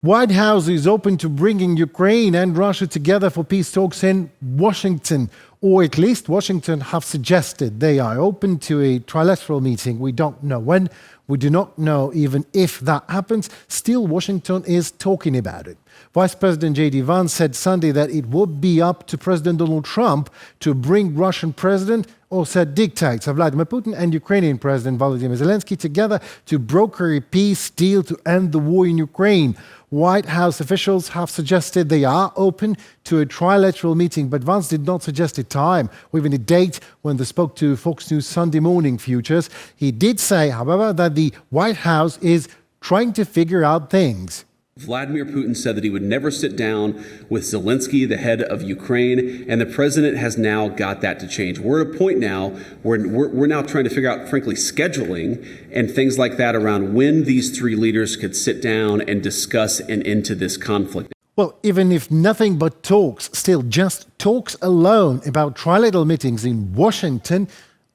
White House is open to bringing Ukraine and Russia together for peace talks in Washington, or at least Washington have suggested they are open to a trilateral meeting. We don't know when. We do not know even if that happens. Still, Washington is talking about it. Vice President J.D. Vance said Sunday that it would be up to President Donald Trump to bring Russian President or said dictates of Vladimir Putin and Ukrainian President Volodymyr Zelenskyy together to broker a peace deal to end the war in Ukraine. White House officials have suggested they are open to a trilateral meeting, but Vance did not suggest a time or even a date when they spoke to Fox News Sunday Morning Futures. He did say, however, that the White House is trying to figure out things. Vladimir Putin said that he would never sit down with Zelenskyy, the head of Ukraine, and the president has now got that to change. We're at a point now where we're now trying to figure out, frankly, scheduling and things like that around when these three leaders could sit down and discuss an end to this conflict. Well, even if nothing but talks, still just talks alone about trilateral meetings in Washington,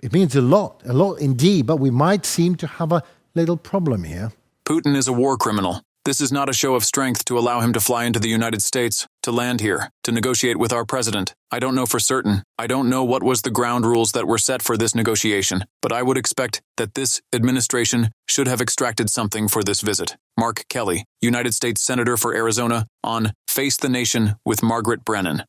it means a lot indeed, but we might seem to have a little problem here. Putin is a war criminal. This is not a show of strength to allow him to fly into the United States, to land here, to negotiate with our president. I don't know for certain. I don't know what was the ground rules that were set for this negotiation, but I would expect that this administration should have extracted something for this visit. Mark Kelly, United States Senator for Arizona, on Face the Nation with Margaret Brennan.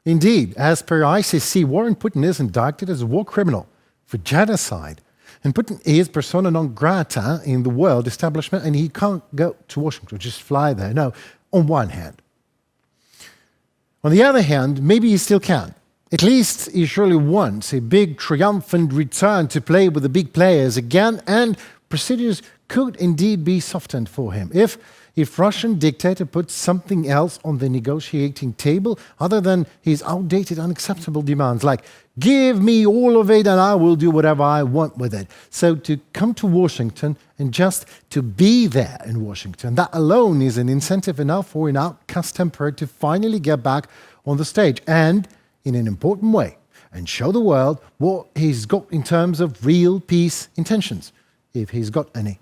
Indeed, as per ICC, Warren Putin is indicted as a war criminal for genocide. And Putin is persona non grata in the world establishment, and he can't go to Washington, just fly there. No, on one hand. On the other hand, maybe he still can. At least he surely wants a big triumphant return to play with the big players again, and procedures could indeed be softened for him if Russian dictator puts something else on the negotiating table other than his outdated, unacceptable demands like, give me all of it and I will do whatever I want with it. So to come to Washington and just to be there in Washington, that alone is an incentive enough for an outcast emperor to finally get back on the stage and in an important way and show the world what he's got in terms of real peace intentions, if he's got any.